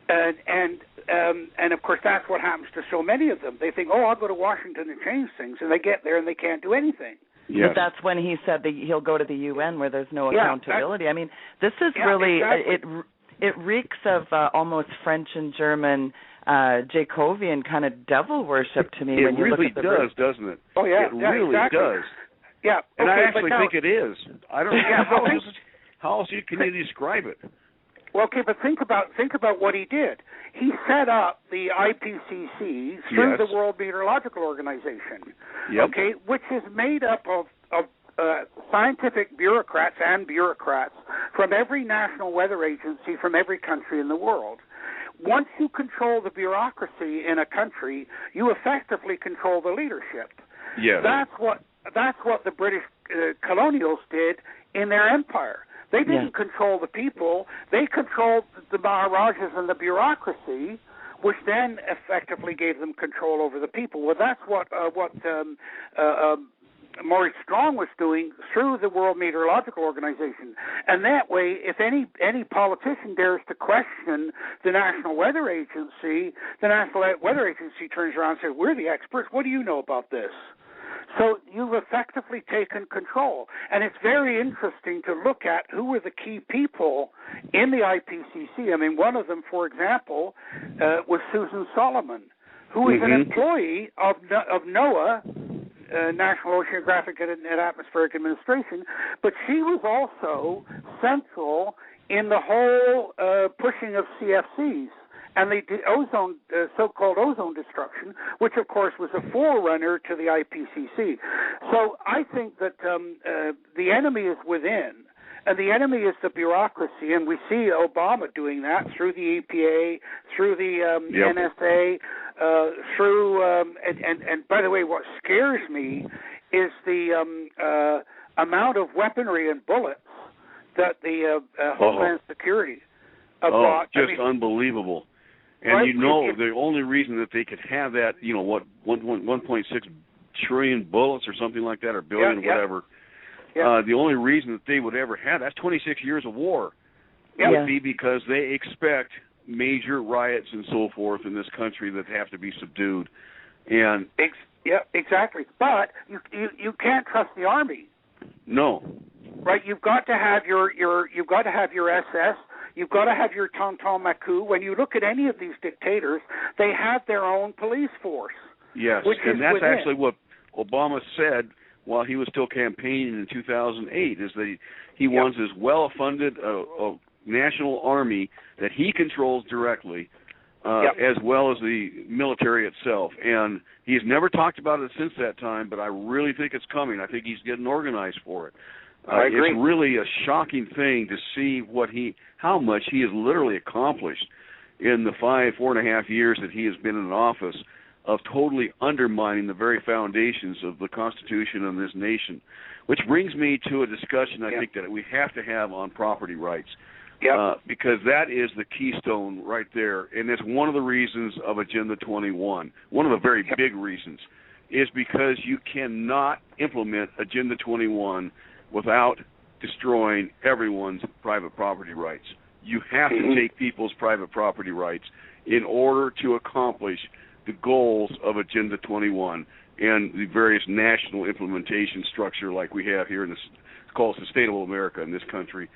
And of course, that's what happens to so many of them. They think, oh, I'll go to Washington and change things, and they get there and they can't do anything. Yes. But that's when he said that he'll go to the UN where there's no accountability. I mean, this is really, exactly. it reeks of almost French and German Jacobian kind of devil worship to me. When you really look at does, doesn't it? Oh, yeah. It really exactly. does. Yeah. And okay, I actually think it is. I don't know how else can you describe it? Well, okay, but think about what he did. He set up the IPCC through the World Meteorological Organization, okay, which is made up of scientific bureaucrats from every national weather agency from every country in the world. Once you control the bureaucracy in a country, you effectively control the leadership. Yes. That's what the British colonials did in their empire. They didn't control the people. They controlled the Maharajas and the bureaucracy, which then effectively gave them control over the people. Well, that's what Maurice Strong was doing through the World Meteorological Organization. And that way, if any politician dares to question the National Weather Agency, the National Weather Agency turns around and says, we're the experts. What do you know about this? So you've effectively taken control. And it's very interesting to look at who were the key people in the IPCC. I mean, one of them, for example, was Susan Solomon, who is an employee of NOAA, National Oceanographic and Atmospheric Administration, but she was also central in the whole pushing of CFCs and the ozone, so-called ozone destruction, which of course was a forerunner to the IPCC. So I think that the enemy is within, and the enemy is the bureaucracy, and we see Obama doing that through the EPA, through the NSA, and by the way, what scares me is the amount of weaponry and bullets that the Homeland Security bought. Unbelievable. And right? The only reason that they could have that, 1.6 trillion bullets or something like that, or billion, whatever. Yeah. The only reason that they would ever have that's 26 years of war would be because they expect major riots and so forth in this country that have to be subdued. And exactly. But you can't trust the Army. No. Right. You've got to have your SS. You've got to have your Tonton Macoute. When you look at any of these dictators, they have their own police force. Yes, and that's actually what Obama said while he was still campaigning in 2008, is that he wants this well-funded national army that he controls directly, as well as the military itself. And he's never talked about it since that time, but I really think it's coming. I think he's getting organized for it. I agree. It's really a shocking thing to see how much he has literally accomplished in the 4.5 years that he has been in office, of totally undermining the very foundations of the Constitution of this nation. Which brings me to a discussion I think that we have to have on property rights, because that is the keystone right there, and it's one of the reasons of Agenda 21. One of the very big reasons is because you cannot implement Agenda 21 without destroying everyone's private property rights. You have to take people's private property rights in order to accomplish the goals of Agenda 21 and the various national implementation structure like we have here in this, it's called Sustainable America in this country.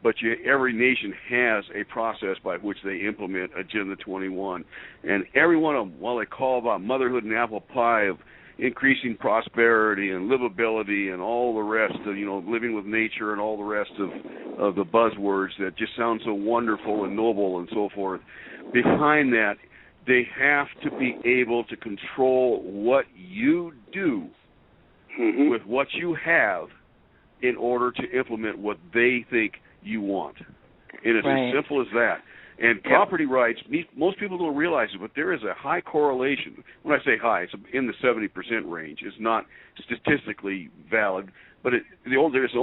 But every nation has a process by which they implement Agenda 21. And every one of them, while they call about motherhood and apple pie of increasing prosperity and livability and all the rest of, living with nature and all the rest of the buzzwords that just sound so wonderful and noble and so forth, behind that, they have to be able to control what you do with what you have in order to implement what they think you want. And it's as simple as that. And property rights, most people don't realize it, but there is a high correlation. When I say high, it's in the 70% range. It's not statistically valid, but there's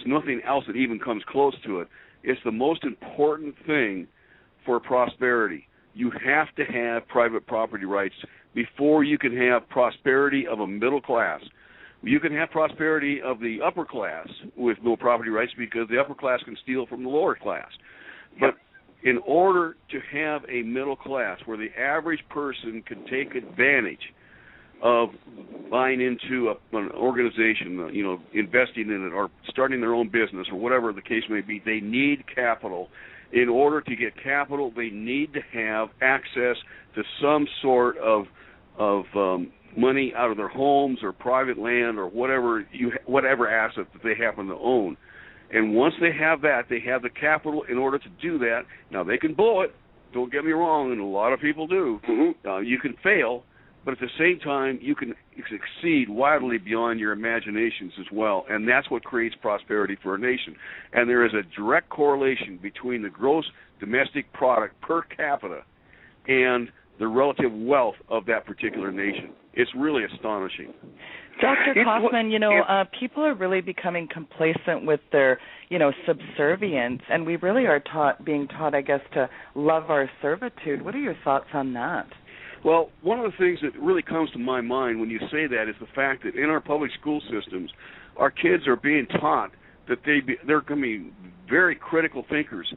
nothing else that even comes close to it. It's the most important thing for prosperity. You have to have private property rights before you can have prosperity of a middle class. You can have prosperity of the upper class with no property rights because the upper class can steal from the lower class. But in order to have a middle class where the average person can take advantage of buying into an organization, investing in it or starting their own business or whatever the case may be, they need capital. In order to get capital, they need to have access to some sort of money out of their homes or private land or whatever asset that they happen to own. And once they have that, they have the capital in order to do that. Now, they can blow it. Don't get me wrong, and a lot of people do. You can fail, but at the same time, you can succeed wildly beyond your imaginations as well, and that's what creates prosperity for a nation. And there is a direct correlation between the gross domestic product per capita and the relative wealth of that particular nation. It's really astonishing. Dr. Coffman, people are really becoming complacent with their, subservience, and we really are being taught, I guess, to love our servitude. What are your thoughts on that? Well, one of the things that really comes to my mind when you say that is the fact that in our public school systems, our kids are being taught that they're going to be very critical thinkers.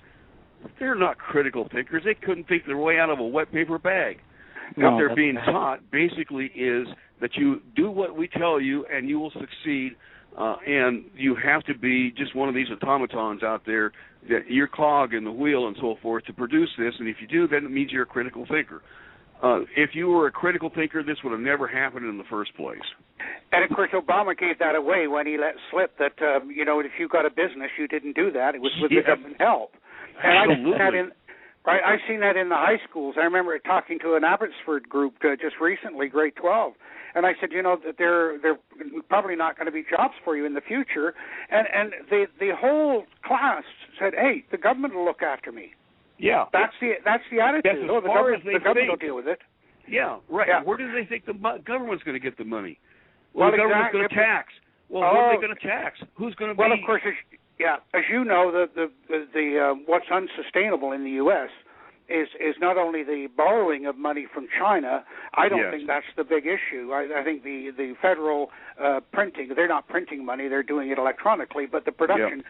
They're not critical thinkers. They couldn't think their way out of a wet paper bag. What they're being taught basically is that you do what we tell you and you will succeed, and you have to be just one of these automatons out there, that you're cog in the wheel and so forth to produce this, and if you do, then it means you're a critical thinker. If you were a critical thinker, this would have never happened in the first place. And, of course, Obama gave that away when he let slip that, if you got a business, you didn't do that. It was with the government help. And Absolutely. I've seen that in the high schools. I remember talking to an Abbotsford group just recently, grade 12, and I said, that there probably not going to be jobs for you in the future. And the whole class said, hey, the government will look after me. Yeah. That's the attitude. That's the government will deal with it. Yeah, right. Yeah. Where do they think the government's going to get the money? Well, the government's going to tax. Well, what are they going to tax? Who's going to Well, of course, as you know, the what's unsustainable in the U.S. is not only the borrowing of money from China. I don't think that's the big issue. I think the federal printing, they're not printing money, they're doing it electronically, but the production,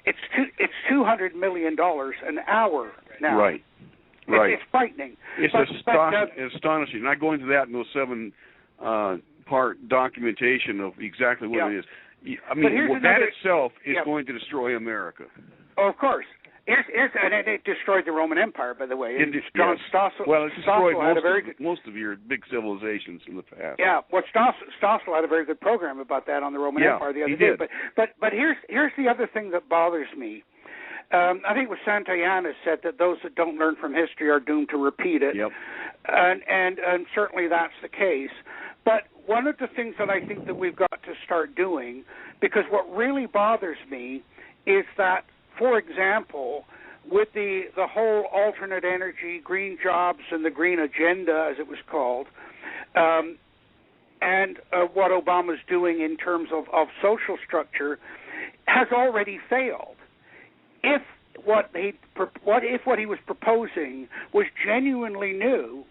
it's $200 million an hour now. Right. It's frightening. It's astonishing. I go into that in those 7-part documentation of exactly what it is. I mean, that itself is going to destroy America. Oh, of course. And it destroyed the Roman Empire, by the way. It destroyed most of your big civilizations in the past. Yeah, Stossel had a very good program about that on the Roman Empire the other day. But here's the other thing that bothers me. I think it was Santayana said that those that don't learn from history are doomed to repeat it. Yep. And certainly that's the case. But one of the things that I think that we've got to start doing, because what really bothers me is that, for example, with the whole alternate energy, green jobs, and the green agenda, as it was called, and what Obama's doing in terms of social structure, has already failed. If what he was proposing was genuinely new,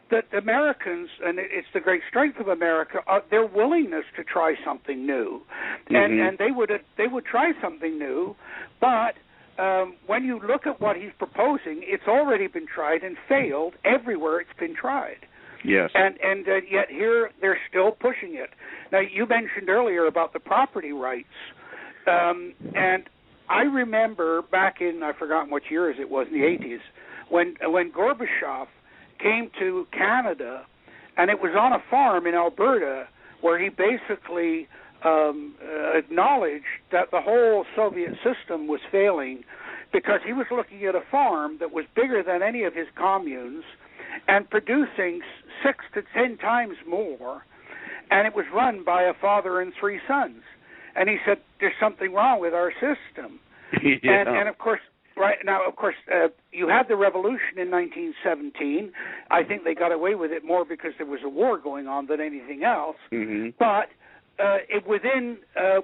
that Americans, and it's the great strength of America, their willingness to try something new, and they would try something new, but when you look at what he's proposing, it's already been tried and failed everywhere it's been tried. Yes. And yet here they're still pushing it. Now, you mentioned earlier about the property rights, and I remember back in, I've forgotten what years it was, in the 80s, when Gorbachev came to Canada, and it was on a farm in Alberta where he basically acknowledged that the whole Soviet system was failing, because he was looking at a farm that was bigger than any of his communes and producing 6 to 10 times more, and it was run by a father and 3 sons. And he said, there's something wrong with our system. And of course, right now, you had the revolution in 1917. I think they got away with it more because there was a war going on than anything else. But within, by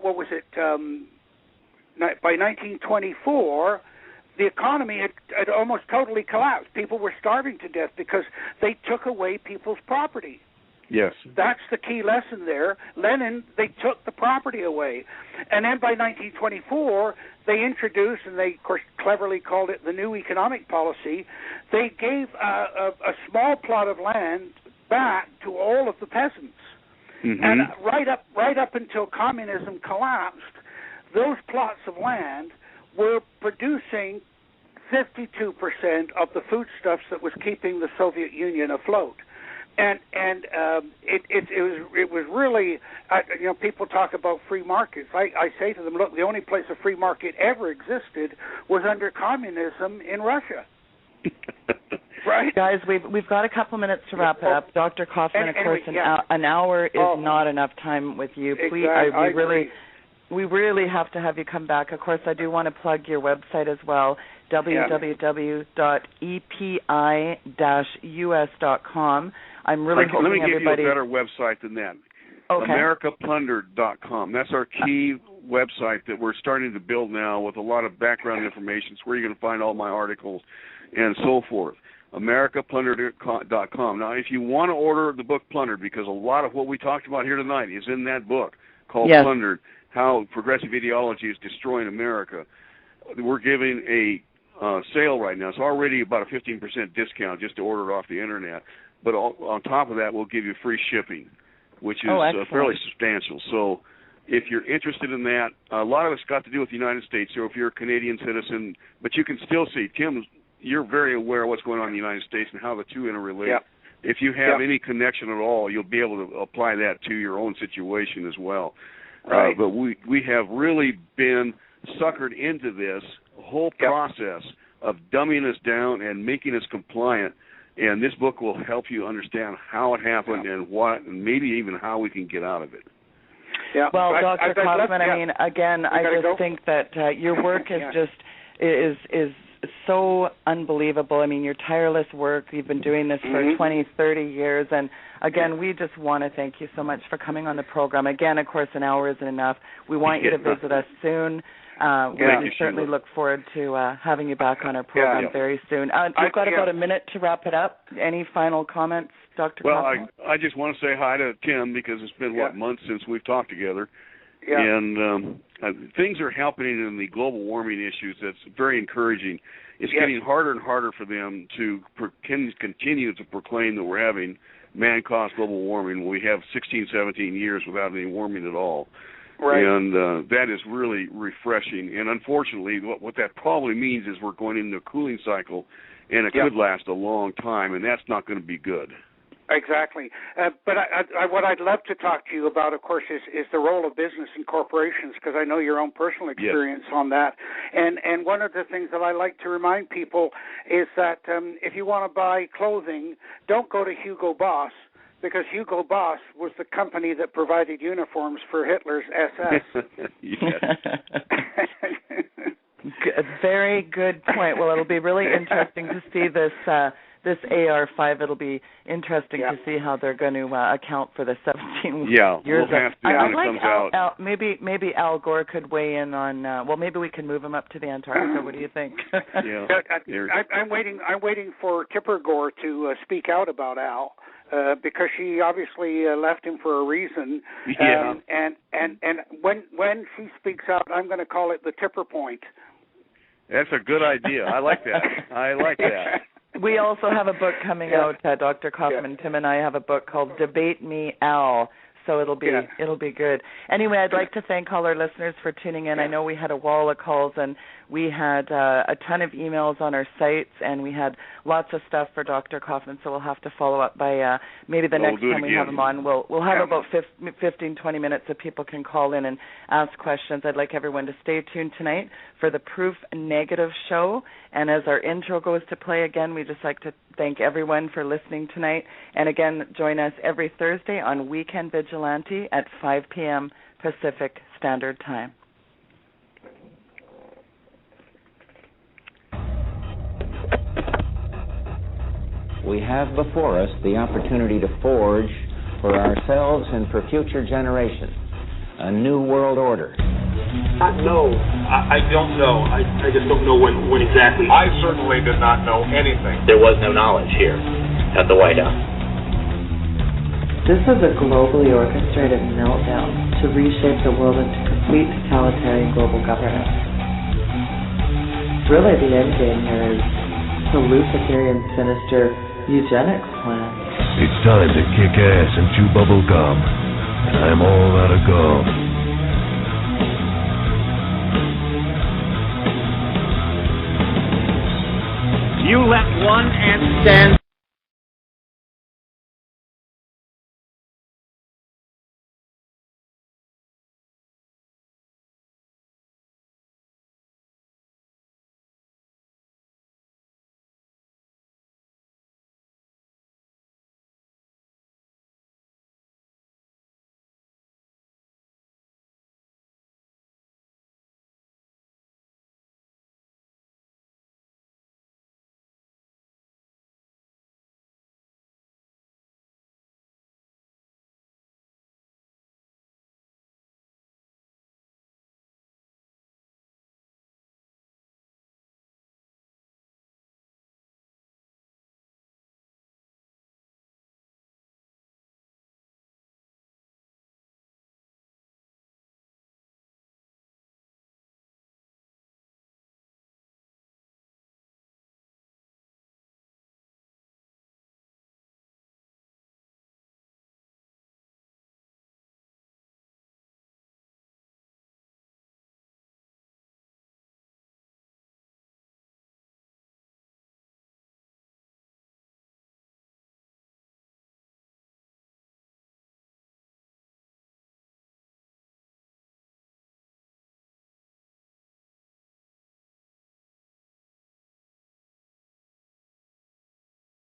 1924, the economy had almost totally collapsed. People were starving to death because they took away people's property. Yes. That's the key lesson there. Lenin, they took the property away. And then by 1924, they introduced, and they, of course, cleverly called it the new economic policy. They gave a small plot of land back to all of the peasants. And right up until communism collapsed, those plots of land were producing 52% of the foodstuffs that was keeping the Soviet Union afloat. And it was really, people talk about free markets. I say to them, look, the only place a free market ever existed was under communism in Russia. Right, guys, we've got a couple minutes to wrap it up. Dr. Coffman, of course, an hour is not enough time with you. Please, we really have to have you come back. Of course, I do want to plug your website as well, www.epi-us.com. I'm really hoping everybody... Let me give you a better website than that. Okay. AmericaPlundered.com. That's our key website that we're starting to build now with a lot of background information. It's where you're going to find all my articles and so forth. AmericaPlundered.com. Now, if you want to order the book Plundered, because a lot of what we talked about here tonight is in that book called Plundered, How Progressive Ideology is Destroying America, we're giving a sale right now. It's already about a 15% discount just to order it off the Internet. But on top of that, we'll give you free shipping, which is fairly substantial. So if you're interested in that, a lot of it's got to do with the United States. So if you're a Canadian citizen, but you can still see, Tim, you're very aware of what's going on in the United States and how the two interrelate. Yep. If you have any connection at all, you'll be able to apply that to your own situation as well. Right. But we have really been suckered into this whole process of dumbing us down and making us compliant. And this book will help you understand how it happened and what, and maybe even how we can get out of it. Yeah. Well, Dr. Coffman, I mean, again, I just think that your work is so unbelievable. I mean, your tireless work, you've been doing this for 20, 30 years, and again, we just want to thank you so much for coming on the program. Again, of course, an hour isn't enough. We want you to visit us soon. We certainly look forward to having you back on our program very soon. We've got about a minute to wrap it up. Any final comments, Dr. Coffman? I just want to say hi to Tim because it's been, months since we've talked together. Yeah. And things are happening in the global warming issues that's very encouraging. It's getting harder and harder for them to continue to proclaim that we're having man-caused global warming when we have 16, 17 years without any warming at all. Right. And that is really refreshing. And unfortunately, what that probably means is we're going into a cooling cycle, and it could last a long time, and that's not going to be good. Exactly. But what I'd love to talk to you about, of course, is the role of business and corporations, because I know your own personal experience on that. And one of the things that I like to remind people is that if you want to buy clothing, don't go to Hugo Boss, because Hugo Boss was the company that provided uniforms for Hitler's SS. Very good point. Well, it'll be really interesting to see this AR-5. It'll be interesting to see how they're going to account for the 17 years. We'll have to when it comes out. Maybe Al Gore could weigh in on. Well, maybe we can move him up to the Antarctica. What do you think? I'm waiting for Tipper Gore to speak out about Al. Because she obviously left him for a reason, and when she speaks out, I'm going to call it the Tipper point. That's a good idea. I like that. We also have a book coming out, Dr. Coffman. Tim and I have a book called Debate Me, Al. So it'll be good. Anyway, I'd like to thank all our listeners for tuning in. I know we had a wall of calls, and we had a ton of emails on our sites, and we had lots of stuff for Dr. Coffman, so we'll have to follow up by maybe the next time we have him on. We'll have about 15, 20 minutes so people can call in and ask questions. I'd like everyone to stay tuned tonight for the Proof Negative show. And as our intro goes to play again, we'd just like to thank everyone for listening tonight. And again, join us every Thursday on Weekend Vigilante at 5 p.m. Pacific Standard Time. We have before us the opportunity to forge for ourselves and for future generations a new world order. No, I don't know. I just don't know when exactly. I certainly did not know anything. There was no knowledge here at the White House. This is a globally orchestrated meltdown to reshape the world into complete totalitarian global governance. Really, the end game here is the Luciferian sinister eugenics plan. It's time to kick ass and chew bubble gum. And I'm all out of gum. You let one ant stand